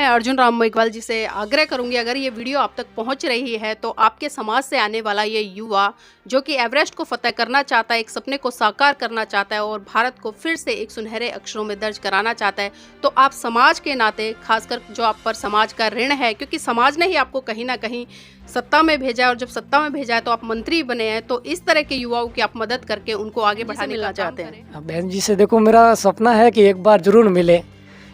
मैं अर्जुन राम मेघवाल जी से आग्रह करूंगी, अगर ये वीडियो आप तक पहुंच रही है तो आपके समाज से आने वाला ये युवा जो कि एवरेस्ट को फतह करना चाहता है, एक सपने को साकार करना चाहता है और भारत को फिर से एक सुनहरे अक्षरों में दर्ज कराना चाहता है, तो आप समाज के नाते, खासकर जो आप पर समाज का ऋण है, क्योंकि समाज ने ही आपको कहीं ना कहीं सत्ता में भेजा है और जब सत्ता में भेजा है तो आप मंत्री बने हैं, तो इस तरह के युवाओं की आप मदद करके उनको आगे बढ़ाने का चाहते हैं। बहन जी से देखो, मेरा सपना है कि एक बार जरूर मिले,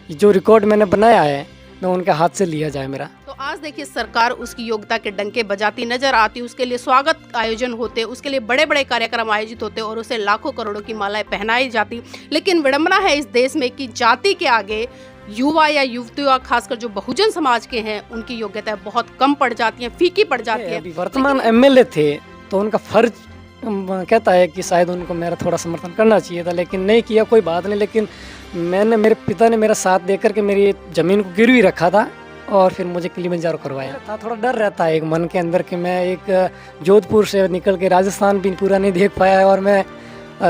जो रिकॉर्ड मैंने बनाया है मैं उनके हाथ से लिया जाए मेरा। तो आज देखिए सरकार उसकी योग्यता के डंके बजाती नजर आती, उसके लिए स्वागत आयोजन होते, उसके लिए बड़े बड़े कार्यक्रम आयोजित होते और उसे लाखों करोड़ों की मालाएं पहनाई जाती। लेकिन विडंबना है इस देश में कि जाति के आगे युवा या युवतियां, खासकर जो बहुजन समाज के हैं, उनकी योग्यता बहुत कम पड़ जाती है, फीकी पड़ जाती है। वर्तमान एमएलए थे तो उनका फर्ज कहता है कि शायद उनको मेरा थोड़ा समर्थन करना चाहिए था, लेकिन नहीं किया, कोई बात नहीं। लेकिन मेरे पिता ने मेरा साथ देकर के मेरी ज़मीन को गिरवी रखा था और फिर मुझे किलिमंजारो करवाया था। थोड़ा डर रहता है एक मन के अंदर कि मैं एक जोधपुर से निकल के राजस्थान भी पूरा नहीं देख पाया और मैं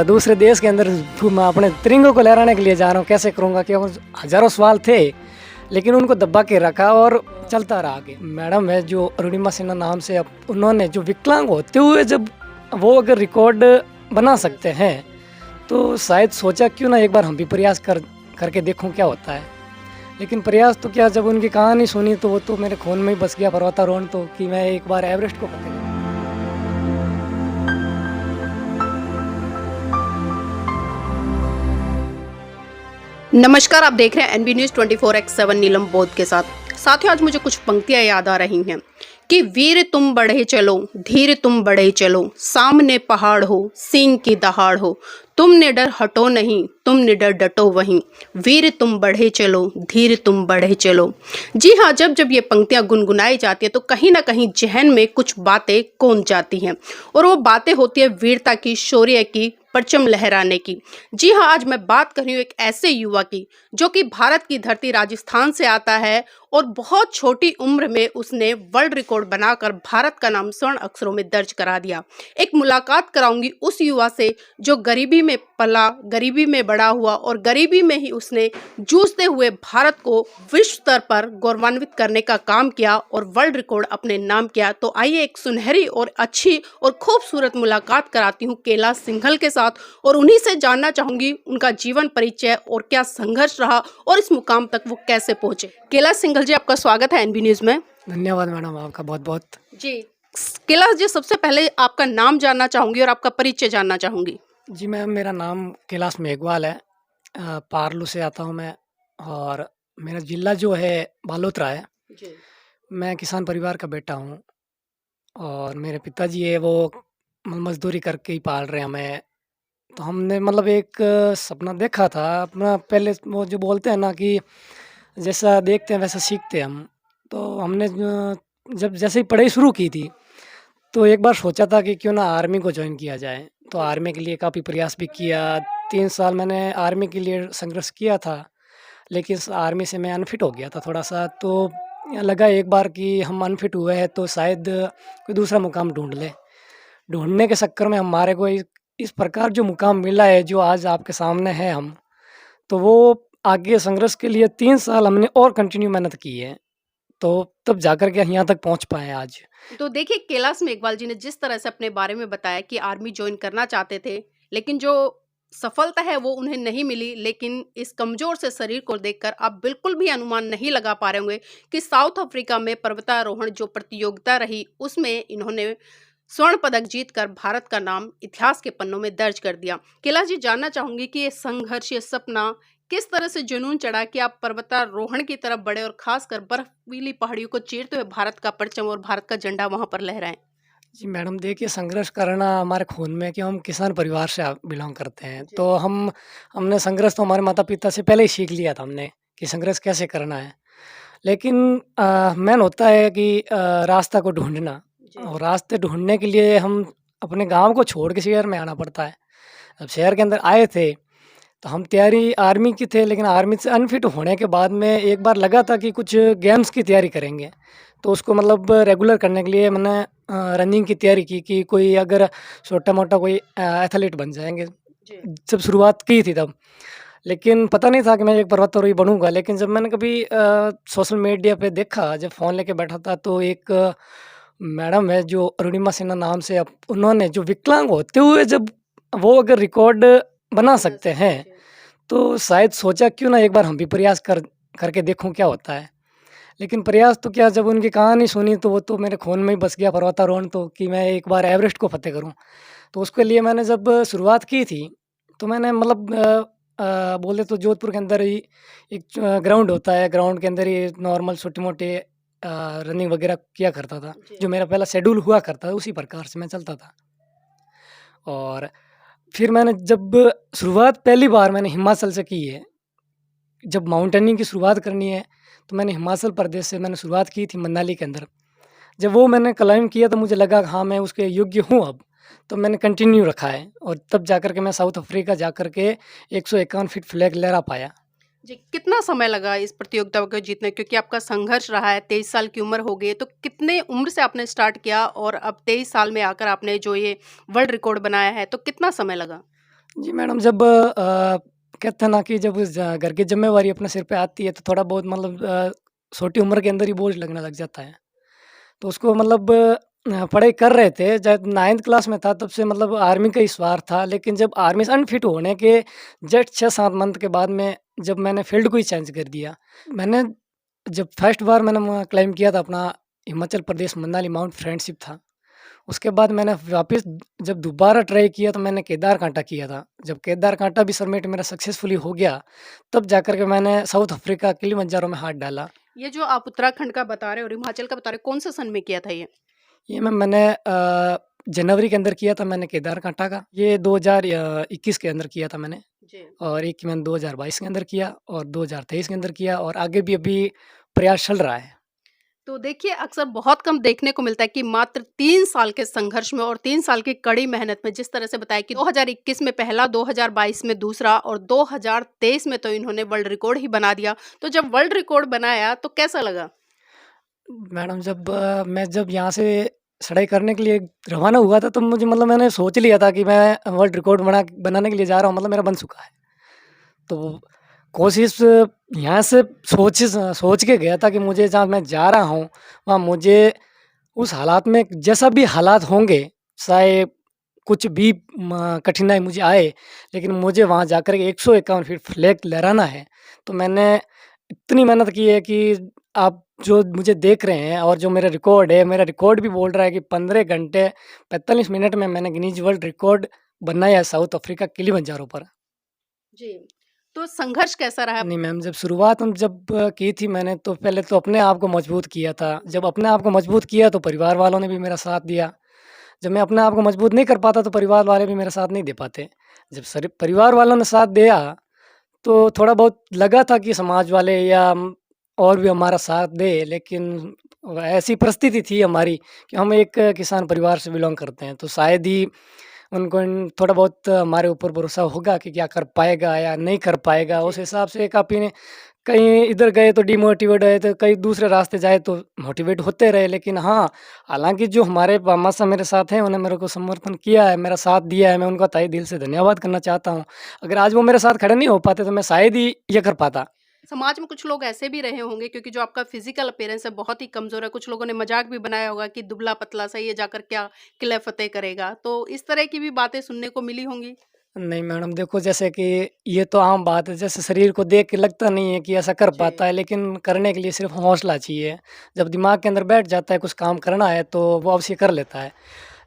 दूसरे देश के अंदर अपने तिरंगों को लहराने के लिए जा रहा हूँ, कैसे करूँगा? क्योंकि हज़ारों सवाल थे लेकिन उनको दबा के रखा और चलता रहा आगे। मैडम है जो अरुणिमा सिन्हा नाम से, उन्होंने जो विकलांग होते हुए जब वो अगर रिकॉर्ड बना सकते हैं तो शायद सोचा क्यों ना एक बार हम भी प्रयास करके देखूं क्या होता है। लेकिन प्रयास तो क्या, जब उनकी कहानी सुनी तो वो तो मेरे खून में ही बस गया पर्वतारोहण, तो कि मैं एक बार एवरेस्ट को फतेह करूं। नमस्कार, आप देख रहे हैं एनबी न्यूज 24x7 नीलम बोध के साथ। साथियों, आज मुझे कुछ पंक्तियां याद आ रही हैं कि वीर तुम बढ़े चलो, धीर तुम बढ़े चलो, सामने पहाड़ हो, सींग की दहाड़ हो, तुम निडर हटो नहीं, तुम निडर डटो वहीं, वीर तुम बढ़े चलो, धीर तुम बढ़े चलो। जी हाँ, जब जब ये पंक्तियां गुनगुनाई जाती है तो कहीं ना कहीं जहन में कुछ बातें कौंध जाती हैं और वो बातें होती है वीरता की, शौर्य की, परचम लहराने की। जी हाँ, आज मैं बात कर रही हूँ एक ऐसे युवा की जो कि भारत की धरती राजस्थान से आता है और बहुत छोटी उम्र में उसने वर्ल्ड रिकॉर्ड बनाकर भारत का नाम स्वर्ण अक्षरों में दर्ज करा दिया। एक मुलाकात कराऊंगी उस युवा से जो गरीबी में पला, गरीबी में बड़ा हुआ और गरीबी में ही उसने जूझते हुए भारत को विश्व स्तर पर गौरवान्वित करने का काम किया और वर्ल्ड रिकॉर्ड अपने नाम किया। तो आइए एक सुनहरी और अच्छी और खूबसूरत मुलाकात कराती हूँ कैलाश सिंघल के साथ और उन्हीं से जानना चाहूंगी उनका जीवन परिचय और क्या संघर्ष रहा और इस मुकाम तक वो कैसे पहुंचे। कैलाश सिंघल जी, आपका स्वागत है एनबी न्यूज में। धन्यवाद मैडम, आपका बहुत बहुत। जी कैलाश जी, सबसे पहले आपका नाम जानना चाहूंगी और आपका परिचय जानना चाहूंगी। जी मैम, मेरा नाम कैलाश मेघवाल है, पारलू से आता हूँ मैं और मेरा जिला जो है बालोतरा है। जी। मैं किसान परिवार का बेटा हूँ और मेरे पिताजी है वो मजदूरी करके ही पाल रहे हैं हमें। तो हमने मतलब एक सपना देखा था अपना, पहले वो जो बोलते हैं ना कि जैसा देखते हैं वैसा सीखते हैं हम। तो हमने जब जैसे ही पढ़ाई शुरू की थी तो एक बार सोचा था कि क्यों ना आर्मी को ज्वाइन किया जाए। तो आर्मी के लिए काफ़ी प्रयास भी किया, 3 साल मैंने आर्मी के लिए संघर्ष किया था, लेकिन आर्मी से मैं अनफिट हो गया था थोड़ा सा। तो लगा एक बार कि हम अनफिट हुए हैं तो शायद कोई दूसरा मुकाम ढूंढ ले। ढूंढने के चक्कर में हमारे को इस प्रकार जो मुकाम मिला है जो आज आपके सामने है हम, तो वो आगे संघर्ष के लिए 3 साल हमने और कंटिन्यू मेहनत की है, तो तब जाकर के यहाँ तक पहुँच पाए आज। तो देखिए, कैलाश मेघवाल जी ने जिस तरह से अपने बारे में बताया कि आर्मी ज्वाइन करना चाहते थे लेकिन जो सफलता है वो उन्हें नहीं मिली, लेकिन इस कमजोर से शरीर को देखकर आप बिल्कुल भी अनुमान नहीं लगा पा रहे होंगे कि साउथ अफ्रीका में पर्वतारोहण जो प्रतियोगिता रही उसमें इन्होंने स्वर्ण पदक जीतकर भारत का नाम इतिहास के पन्नों में दर्ज कर दिया। कैलाश जी, जानना चाहूंगी कि ये संघर्ष, ये सपना किस तरह से जुनून चढ़ा कि आप पर्वतारोहण की तरफ बढ़े और खासकर बर्फीली पहाड़ियों को चीरते हुए भारत का परचम और भारत का झंडा वहां पर लहराएं। जी मैडम, देखिए संघर्ष करना हमारे खून में, कि हम किसान परिवार से बिलोंग करते हैं, तो हमने संघर्ष तो हमारे माता पिता से पहले ही सीख लिया था हमने कि संघर्ष कैसे करना है। लेकिन मेन होता है कि रास्ता को ढूंढना, और रास्ते ढूंढने के लिए हम अपने गांव को छोड़ के शहर में आना पड़ता है। अब शहर के अंदर आए थे तो हम तैयारी आर्मी की थे, लेकिन आर्मी से अनफिट होने के बाद में एक बार लगा था कि कुछ गेम्स की तैयारी करेंगे, तो उसको मतलब रेगुलर करने के लिए मैंने रनिंग की तैयारी की कि कोई अगर छोटा मोटा कोई एथलीट बन जाएंगे। जब शुरुआत की थी तब, लेकिन पता नहीं था कि मैं एक पर्वतारोही बनूँगा। लेकिन जब मैंने कभी सोशल मीडिया पे देखा, जब फ़ोन लेके बैठा था, तो एक मैडम है जो अरुणिमा सिन्हा नाम से, अब उन्होंने जो विकलांग होते हुए जब वो अगर रिकॉर्ड बना सकते हैं, तो शायद सोचा क्यों ना एक बार हम भी प्रयास करके देखूँ क्या होता है। लेकिन प्रयास तो क्या, जब उनकी कहानी सुनी तो वो तो मेरे खून में ही बस गया, पर्वतारोहण तो, कि मैं एक बार एवरेस्ट को फ़तेह करूँ। तो उसके लिए मैंने जब शुरुआत की थी, तो मैंने मतलब बोले तो जोधपुर के अंदर ही एक ग्राउंड होता है, ग्राउंड के अंदर ही नॉर्मल छोटे-मोटे रनिंग वगैरह किया करता था। जी। जो मेरा पहला शेड्यूल हुआ करता था, उसी प्रकार से मैं चलता था। और फिर मैंने जब शुरुआत पहली बार मैंने हिमाचल से की है, जब माउंटेनिंग की शुरुआत करनी है, तो मैंने हिमाचल प्रदेश से मैंने शुरुआत की थी मनाली के अंदर। जब वो मैंने क्लाइंब किया तो मुझे लगा हाँ, मैं उसके योग्य हूँ अब, तो मैंने कंटिन्यू रखा है और तब जाकर के मैं साउथ अफ्रीका जाकर के 151 फीट फ्लैग लहरा पाया। जी, कितना समय लगा इस प्रतियोगिता को जीतने? क्योंकि आपका संघर्ष रहा है, 23 साल की उम्र हो गई है, तो कितने उम्र से आपने स्टार्ट किया और अब 23 साल में आकर आपने जो ये वर्ल्ड रिकॉर्ड बनाया है, तो कितना समय लगा? जी मैडम, जब कहते हैं ना कि जब घर की ज़िम्मेवारी अपने सिर पे आती है, तो थोड़ा बहुत मतलब छोटी उम्र के अंदर ही बोझ लगने लग जाता है। तो उसको मतलब पढ़ाई कर रहे थे, जब 9th क्लास में था तब से मतलब आर्मी का ही स्वार था। लेकिन जब आर्मी से अनफिट होने के जस्ट 6-7 मंथ के बाद में, जब मैंने फ़ील्ड को ही चेंज कर दिया। मैंने जब फर्स्ट बार मैंने क्लाइंब किया था अपना, हिमाचल प्रदेश मनाली माउंट फ्रेंडशिप था। उसके बाद मैंने वापस जब दोबारा ट्राई किया तो मैंने केदारकांठा किया था। जब केदारकांठा भी समिट मेरा सक्सेसफुली हो गया, तब जाकर के मैंने साउथ अफ्रीका किलिमंजारो में हाथ डाला। ये जो आप उत्तराखंड का बता रहे हो और हिमाचल का बता रहे हो, कौन से सन में किया था ये? ये मैंने जनवरी के अंदर किया था मैंने केदारकांठा का। ये 2021 के अंदर किया था मैंने, जी। और एक मैंने 2022 के अंदर किया और 2023 के अंदर किया, और आगे भी अभी प्रयास चल रहा है। तो देखिए, अक्सर बहुत कम देखने को मिलता है कि मात्र 3 साल के संघर्ष में और 3 साल की कड़ी मेहनत में, जिस तरह से बताया कि 2021 में पहला, 2022 में दूसरा और 2023 में तो इन्होंने वर्ल्ड रिकॉर्ड ही बना दिया। तो जब वर्ल्ड रिकॉर्ड बनाया तो कैसा लगा? मैडम, जब मैं जब यहाँ से चढ़ाई करने के लिए रवाना हुआ था, तो मुझे मतलब मैंने सोच लिया था कि मैं वर्ल्ड रिकॉर्ड बनाने के लिए जा रहा हूँ, मतलब मेरा बन चुका है। तो कोशिश यहाँ से सोच के गया था कि मुझे जहाँ मैं जा रहा हूँ, वहाँ मुझे उस हालात में जैसा भी हालात होंगे, चाहे कुछ भी कठिनाई मुझे आए, लेकिन मुझे वहाँ जाकर के 151 फीट फ्लैग लहराना है। तो मैंने इतनी मेहनत की है कि आप जो मुझे देख रहे हैं, और जो मेरा रिकॉर्ड है, मेरा रिकॉर्ड भी बोल रहा है कि 15 घंटे 45 मिनट में मैंने गिनीज वर्ल्ड रिकॉर्ड बनाया है साउथ अफ्रीका किलिमंजारो पर। जी। तो संघर्ष कैसा रहा? नहीं मैम, जब शुरुआत की थी मैंने, तो पहले तो अपने आप को मजबूत किया था। जब अपने आप को मजबूत किया तो परिवार वालों ने भी मेरा साथ दिया। जब मैं अपने आप को मजबूत नहीं कर पाता तो परिवार वाले भी मेरा साथ नहीं दे पाते। जब परिवार वालों ने साथ दिया, तो थोड़ा बहुत लगा था कि समाज वाले या और भी हमारा साथ दें, लेकिन ऐसी परिस्थिति थी हमारी कि हम एक किसान परिवार से बिलॉन्ग करते हैं, तो शायद ही उनको थोड़ा बहुत हमारे ऊपर भरोसा होगा कि क्या कर पाएगा या नहीं कर पाएगा। उस जी। हिसाब से काफ़ी ने, कहीं इधर गए तो डिमोटिवेट हुए, तो कहीं दूसरे रास्ते जाए तो मोटिवेट होते रहे। लेकिन हाँ, हालाँकि जो हमारे मासा मेरे साथ हैं, उन्होंने मेरे को समर्थन किया है, मेरा साथ दिया है, मैं उनका तहे दिल से धन्यवाद करना चाहता हूँ। अगर आज वो मेरे साथ खड़े नहीं हो पाते तो मैं शायद ही ये कर पाता। समाज में कुछ लोग ऐसे भी रहे होंगे, क्योंकि जो आपका फिजिकल अपीयरेंस है बहुत ही कमज़ोर है। कुछ लोगों ने मज़ाक भी बनाया होगा कि दुबला-पतला सा ये जाकर क्या किले फ़तेह करेगा। तो इस तरह की भी बातें सुनने को मिली होंगी? नहीं मैडम, देखो जैसे कि ये तो आम बात है, जैसे शरीर को देख के लगता नहीं है कि ऐसा कर जी। पाता है, लेकिन करने के लिए सिर्फ़ हौसला चाहिए। जब दिमाग के अंदर बैठ जाता है कुछ काम करना है, तो वो अवश्य कर लेता है।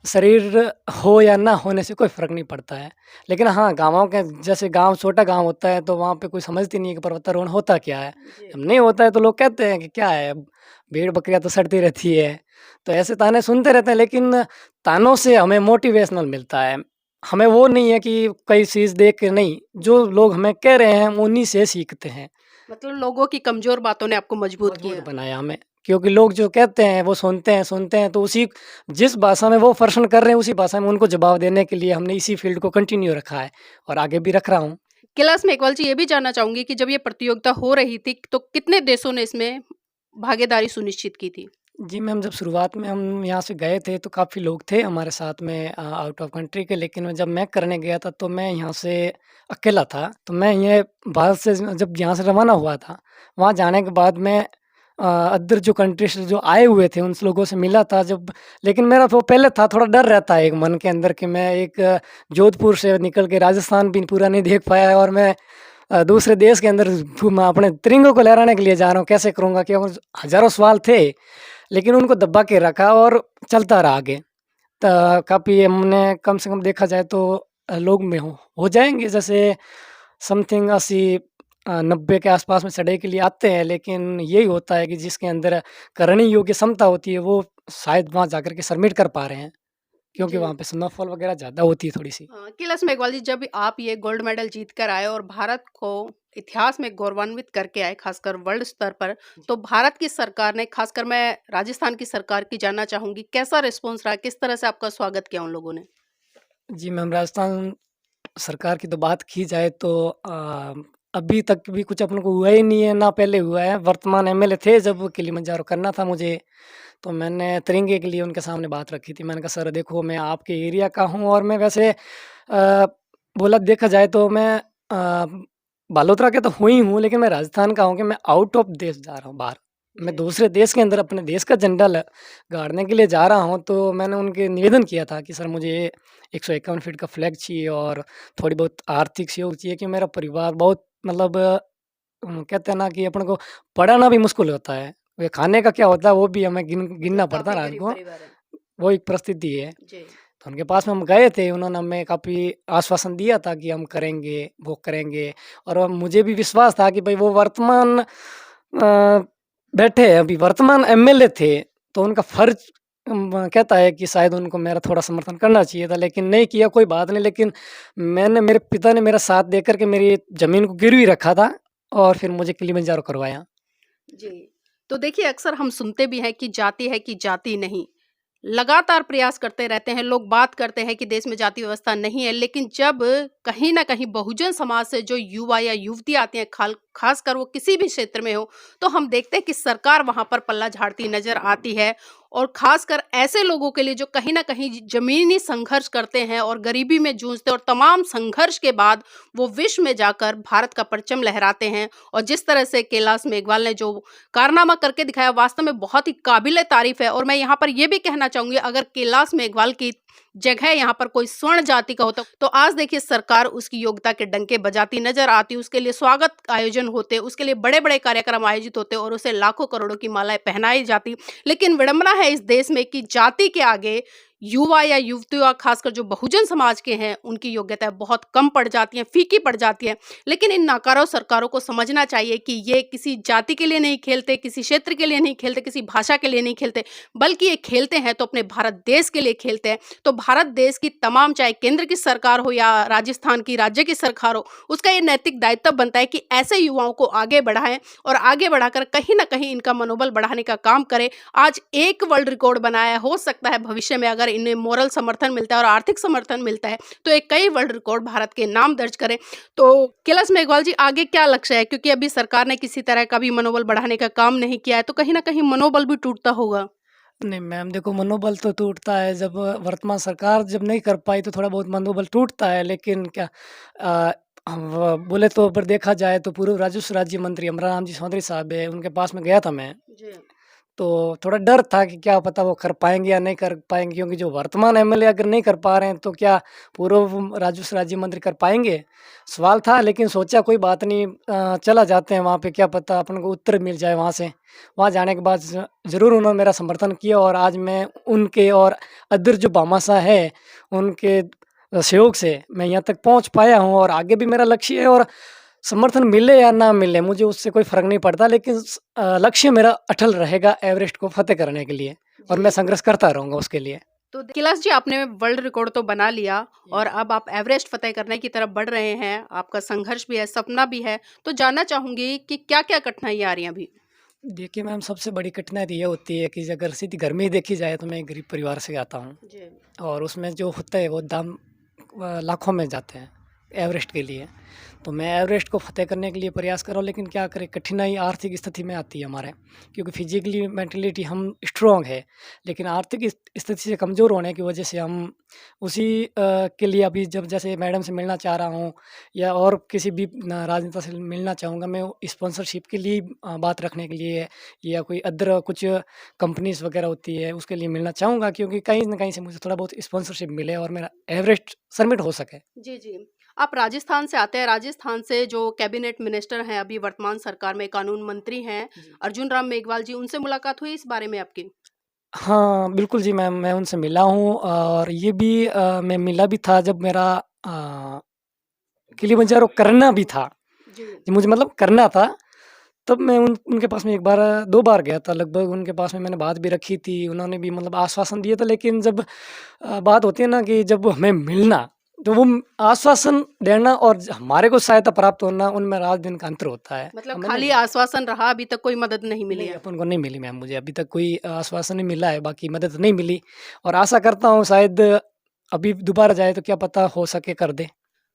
शरीर हो या ना होने से कोई फ़र्क नहीं पड़ता है। लेकिन हाँ, गाँवों के जैसे गाँव छोटा गाँव होता है, तो वहाँ पे कोई समझती नहीं है कि पर्वतारोहण होता क्या है। जी। जब नहीं होता है तो लोग कहते हैं कि क्या है, भेड़-बकरियाँ तो सड़ती रहती है। तो ऐसे ताने सुनते रहते हैं, लेकिन तानों से हमें मोटिवेशनल मिलता है। हमें वो नहीं है कि कोई चीज़ देख के नहीं, जो लोग हमें कह रहे हैं, हम उन्हीं से सीखते हैं। मतलब लोगों की कमज़ोर बातों ने आपको मजबूत मजबूत किया। बनाया हमें, क्योंकि लोग जो कहते हैं वो सुनते हैं, तो उसी जिस भाषा में वो प्रश्न कर रहे हैं, उसी भाषा में उनको जवाब देने के लिए हमने इसी फ़ील्ड को कंटिन्यू रखा है और आगे भी रख रहा हूँ। क्लास में इकबाल जी, ये भी जानना चाहूँगी कि जब ये प्रतियोगिता हो रही थी, तो कितने देशों ने इसमें भागीदारी सुनिश्चित की थी? जी मैम, जब शुरुआत में हम यहाँ से गए थे तो काफ़ी लोग थे हमारे साथ में आउट ऑफ कंट्री के, लेकिन जब मैं करने गया था तो मैं यहाँ से अकेला था। तो मैं ये भारत से जब यहाँ से रवाना हुआ था, वहाँ जाने के बाद मैं अदर जो कंट्री से जो आए हुए थे उन लोगों से मिला था जब, लेकिन मेरा वो पहले था थोड़ा डर रहता है एक मन के अंदर कि मैं एक जोधपुर से निकल के राजस्थान भी पूरा नहीं देख पाया और मैं दूसरे देश के अंदर मैं अपने तिरंगे को लहराने के लिए जा रहा हूँ, कैसे करूँगा? क्योंकि हज़ारों सवाल थे, लेकिन उनको दबा के रखा और चलता रहा आगे। काफ़ी हमने कम से कम देखा जाए तो लोग में हो जाएँगे जैसे समथिंग 80 90 के आस-पास में चढ़ाई के लिए आते हैं, लेकिन यही होता है कि जिसके अंदर करने योग्य क्षमता होती है, वो शायद वहाँ जाकर के सबमिट कर पा रहे हैं, क्योंकि जी। वहाँ पे स्नोफॉल वगैरह ज़्यादा होती है थोड़ी-सी। कैलाश मेघवाल जी, जब आप ये गोल्ड मेडल जीत कर आए और भारत को इतिहास में गौरवान्वित करके आए, खासकर वर्ल्ड स्तर पर, तो भारत की सरकार ने, खासकर मैं राजस्थान की सरकार की जानना चाहूँगी, कैसा रिस्पॉन्स रहा? किस तरह से आपका स्वागत किया उन लोगों ने? जी मैम, राजस्थान सरकार की तो बात की जाए तो अभी तक भी कुछ अपन को हुआ ही नहीं है, ना पहले हुआ है। वर्तमान एमएलए थे जब किलिमंजारो करना था मुझे, तो मैंने तिरंगे के लिए उनके सामने बात रखी थी। मैंने कहा सर देखो मैं आपके एरिया का हूँ और मैं वैसे बोला देखा जाए तो मैं बालोतरा के तो हूँ ही हूँ, लेकिन मैं राजस्थान का हूँ कि मैं आउट ऑफ देश जा रहा हूँ बाहर। मैं जी। दूसरे देश के अंदर अपने देश का झंडा गाड़ने के लिए जा रहा हूँ, तो मैंने उनके निवेदन किया था कि सर मुझे 151 फीट का फ्लैग चाहिए और थोड़ी बहुत आर्थिक सहयोग चाहिए कि मेरा परिवार बहुत मतलब कहते हैं ना कि अपन को पढ़ाना भी मुश्किल होता है। वे खाने का क्या होता है वो भी हमें जी, गिनना पड़ता है काफ़ी रात गरीब को, परिवार है। वो एक परिस्थिति है। जी। तो उनके पास में हम गए थे, उन्होंने हमें काफ़ी आश्वासन दिया था कि हम करेंगे, वो करेंगे, और अब मुझे भी विश्वास था कि भई वो वर्तमान बैठे हैं अभी वर्तमान एमएलए थे, तो उनका फ़र्ज़ कहता है कि शायद उनको मेरा थोड़ा समर्थन करना चाहिए था, लेकिन नहीं किया, कोई बात नहीं। लेकिन मेरे पिता ने मेरा साथ देकर के मेरी ज़मीन को गिरवी रखा था और फिर मुझे किलिमंजारो करवाया। जी। तो देखिए, अक्सर हम सुनते भी हैं कि जाति नहीं। लगातार प्रयास करते रहते हैं, लोग बात करते हैं कि देश में जाति व्यवस्था नहीं है, लेकिन जब कहीं न कहीं बहुजन समाज से जो युवा या युवती आती हैं, खासकर वो किसी भी क्षेत्र में हो, तो हम देखते हैं कि सरकार वहाँ पर पल्ला झाड़ती नज़र आती है, और खासकर ऐसे लोगों के लिए जो कहीं न कहीं ज़मीनी संघर्ष करते हैं और गरीबी में जूझते हैं, और तमाम संघर्ष के बाद वो विश्व में जाकर भारत का परचम लहराते हैं। और जिस तरह से कैलाश मेघवाल ने जो कारनामा करके दिखाया, वास्तव में बहुत ही काबिल-ए-तारीफ़ है। और मैं यहाँ पर ये भी कहना चाहूँगी, अगर कैलाश मेघवाल की जगह यहाँ पर कोई स्वर्ण जाति का होता, तो आज देखिए सरकार उसकी योग्यता के डंके बजाती नज़र आती, उसके लिए स्वागत आयोजन होते, उसके लिए बड़े-बड़े कार्यक्रम आयोजित होते और उसे लाखों करोड़ों की मालाएँ पहनाई जाती। लेकिन विडंबना है इस देश में कि जाति के आगे युवा या युवतियाँ, खासकर जो बहुजन समाज के हैं, उनकी योग्यताएँ बहुत कम पड़ जाती हैं, फीकी पड़ जाती हैं। लेकिन इन नाकारा सरकारों को समझना चाहिए कि ये किसी जाति के लिए नहीं खेलते, किसी क्षेत्र के लिए नहीं खेलते, किसी भाषा के लिए नहीं खेलते, बल्कि ये खेलते हैं तो अपने भारत देश के लिए खेलते हैं। तो भारत देश की तमाम, चाहे केंद्र की सरकार हो या राजस्थान की राज्य की सरकार हो, उसका ये नैतिक दायित्व बनता है कि ऐसे युवाओं को आगे बढ़ाएँ और आगे बढ़ाकर कहीं न कहीं इनका मनोबल बढ़ाने का काम करें। आज एक वर्ल्ड रिकॉर्ड बनाया है, हो सकता है भविष्य में अगर इन्हें मोरल समर्थन मिलता है और आर्थिक समर्थन मिलता है, तो ये कई वर्ल्ड रिकॉर्ड भारत के नाम दर्ज करें। तो कैलाश मेघवाल जी, आगे क्या लक्ष्य है? क्योंकि अभी सरकार ने किसी तरह का भी मनोबल बढ़ाने का काम नहीं किया है, तो कहीं न कहीं मनोबल भी टूटता होगा। नहीं मैम, देखो मनोबल तो टूटता है जब वर्तमान सरकार जब नहीं कर पाई तो थोड़ा बहुत मनोबल टूटता है, लेकिन क्या अ, बोले तो पर देखा जाए तो पूर्व राजस्व राज्य मंत्री अमराराम जी चौधरी साहब है, उनके पास में गया था मैं। जी। तो थोड़ा डर था कि क्या पता वो कर पाएँगे या नहीं कर पाएँगे, क्योंकि जो वर्तमान एमएलए अगर नहीं कर पा रहे हैं तो क्या पूर्व राजस्व राज्य मंत्री कर पाएँगे? सवाल था, लेकिन सोचा कोई बात नहीं, चला जाते हैं वहाँ पे, क्या पता अपन को उत्तर मिल जाए वहाँ से। वहाँ जाने के बाद ज़रूर उन्होंने मेरा समर्थन किया और आज मैं उनके और अदर जो भामाशाह है, उनके सहयोग से मैं यहाँ तक पहुँच पाया हूँ और आगे भी मेरा लक्ष्य है, और समर्थन मिले या ना मिले मुझे उससे कोई फ़र्क नहीं पड़ता, लेकिन लक्ष्य मेरा अटल रहेगा एवरेस्ट को फ़तेह करने के लिए, और मैं जी। संघर्ष करता रहूँगा उसके लिए। कैलाश जी, आपने वर्ल्ड रिकॉर्ड तो बना लिया और अब आप एवरेस्ट फ़तेह करने की तरफ बढ़ रहे हैं। आपका संघर्ष भी है, सपना भी है। तो जानना चाहूँगी कि क्या-क्या कठिनाइयाँ आ रही हैं अभी? देखिए मैम, सबसे बड़ी कठिनाई तो ये होती है कि अगर सीधी घर में ही देखी जाए तो मैं गरीब परिवार से आता हूँ, जी। और उसमें जो होता है वो दाम लाखों में जाते हैं। एवरेस्ट के लिए। तो मैं एवरेस्ट को फ़तेह करने के लिए प्रयास कर रहा हूँ, लेकिन क्या करें, कठिनाई आर्थिक स्थिति में आती है हमारे, क्योंकि फिज़िकली मेंटलिटी हम स्ट्रॉन्ग है, लेकिन आर्थिक स्थिति से कमज़ोर होने की वजह से हम उसी के लिए अभी जब जैसे मैडम से मिलना चाह रहा हूँ या और किसी भी राजनेता से मिलना चाहूँगा, मैं स्पॉन्सरशिप के लिए बात रखने के लिए या कोई अदर कुछ कंपनीज़ वगैरह होती है उसके लिए मिलना चाहूँगा, क्योंकि कहीं न कहीं से मुझे थोड़ा बहुत स्पॉन्सरशिप मिले और मेरा एवरेस्ट समिट हो सके। जी, जी। आप राजस्थान से आते हैं, राजस्थान से जो कैबिनेट मिनिस्टर हैं अभी वर्तमान सरकार में, कानून मंत्री हैं जी। अर्जुन राम मेघवाल जी, उनसे मुलाकात हुई इस बारे में आपकी? हाँ, बिल्कुल जी, मैं उनसे मिला हूँ और ये भी मैं मिला भी था जब मेरा किलिमंजारो करना भी था। जी। मुझे मतलब करना था, तब मैं उनके पास में 1 बार 2 बार गया था लगभग, उनके पास में मैंने बात भी रखी थी। उन्होंने भी मतलब आश्वासन दिया था, लेकिन जब बात होती है ना कि जब हमें मिलना, तो वो आश्वासन देना और हमारे को सहायता प्राप्त होना, उनमें रात दिन का अंतर होता है। मतलब मैंने खाली आश्वासन रहा, अभी तक कोई मदद नहीं मिली नहीं, है। अपन को नहीं मिली मैम, मुझे अभी तक कोई आश्वासन नहीं मिला है, बाकी मदद नहीं मिली और आशा करता हूँ शायद अभी दोबारा जाए तो क्या पता हो सके कर दे।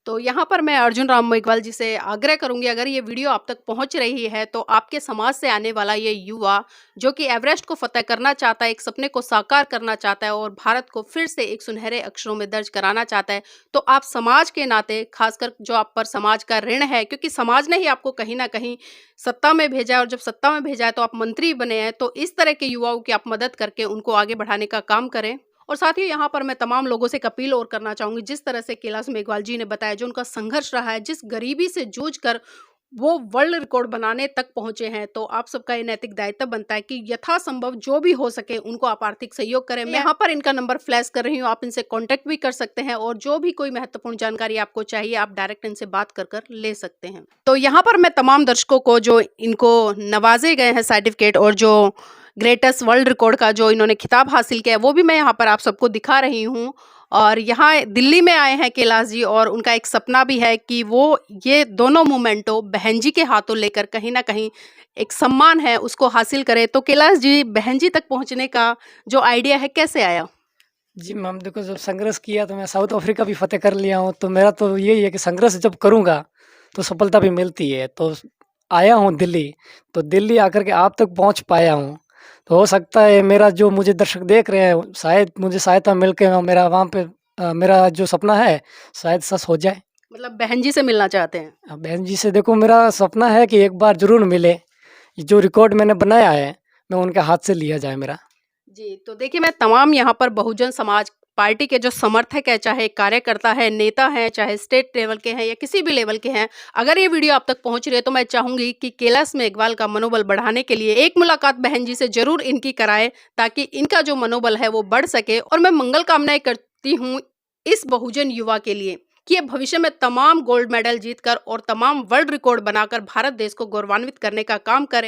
तो यहाँ पर मैं अर्जुन राम मेघवाल जी से आग्रह करूंगी, अगर ये वीडियो आप तक पहुंच रही है तो आपके समाज से आने वाला ये युवा जो कि एवरेस्ट को फतेह करना चाहता है, एक सपने को साकार करना चाहता है और भारत को फिर से एक सुनहरे अक्षरों में दर्ज कराना चाहता है, तो आप समाज के नाते, खासकर जो आप पर समाज का ऋण है, क्योंकि समाज ने ही आपको कहीं ना कहीं सत्ता में भेजा है और जब सत्ता में भेजा है तो आप मंत्री बने हैं, तो इस तरह के युवाओं की आप मदद करके उनको आगे बढ़ाने का काम करें। और साथ ही यहाँ पर मैं तमाम लोगों से एक अपील और करना चाहूँगी, जिस तरह से कैलाश मेघवाल जी ने बताया, जो उनका संघर्ष रहा है, जिस गरीबी से जूझ कर वो वर्ल्ड रिकॉर्ड बनाने तक पहुंचे हैं, तो आप सबका ये नैतिक दायित्व बनता है कि यथासंभव जो भी हो सके उनको आप आर्थिक सहयोग करें। मैं यहाँ पर इनका नंबर फ्लैश कर रही हूँ, आप इनसे कांटेक्ट भी कर सकते हैं और जो भी कोई महत्वपूर्ण जानकारी आपको चाहिए आप डायरेक्ट इनसे बात कर ले सकते हैं। तो यहाँ पर मैं तमाम दर्शकों को जो इनको नवाजे गए हैं सर्टिफिकेट और जो ग्रेटेस्ट वर्ल्ड रिकॉर्ड का जो इन्होंने खिताब हासिल किया है, वो भी मैं यहाँ पर आप सबको दिखा रही हूँ। और यहाँ दिल्ली में आए हैं कैलाश जी और उनका एक सपना भी है कि वो ये दोनों मोमेंटो बहन जी के हाथों लेकर कहीं ना कहीं एक सम्मान है उसको हासिल करे। तो कैलाश जी, बहन जी तक पहुँचने का जो आइडिया है कैसे आया? जी मैम, देखो जब संघर्ष किया तो मैं साउथ अफ्रीका भी फ़तेह कर लिया हूँ, तो मेरा तो यही है कि संघर्ष जब करूँगा, तो सफलता भी मिलती है। तो आया हूँ दिल्ली, तो दिल्ली आकर के आप तक पहुँच पाया हूँ। तो हो सकता है मेरा जो मुझे दर्शक देख रहे हैं, शायद मुझे सहायता मिल के मेरा वहाँ पे मेरा जो सपना है, शायद सच हो जाए। मतलब बहन जी से मिलना चाहते हैं? बहन जी से देखो मेरा सपना है कि एक बार ज़रूर मिले। ये जो रिकॉर्ड मैंने बनाया है, मैं उनके हाथ से लिया जाए मेरा। जी, तो देखिए मैं तमाम यहाँ पर बहुजन समाज पार्टी के जो समर्थक है, चाहे कार्यकर्ता है, नेता हैं, चाहे स्टेट लेवल के हैं या किसी भी लेवल के हैं, अगर ये वीडियो आप तक पहुँच रही है तो मैं चाहूँगी कि कैलाश मेघवाल का मनोबल बढ़ाने के लिए एक मुलाकात बहन जी से ज़रूर इनकी कराएँ, ताकि इनका जो मनोबल है वो बढ़ सके। और मैं मंगल कामनाएँ करती हूँ इस बहुजन युवा के लिए कि ये भविष्य में तमाम गोल्ड मेडल जीतकर और तमाम वर्ल्ड रिकॉर्ड बनाकर भारत देश को गौरवान्वित करने का काम करे।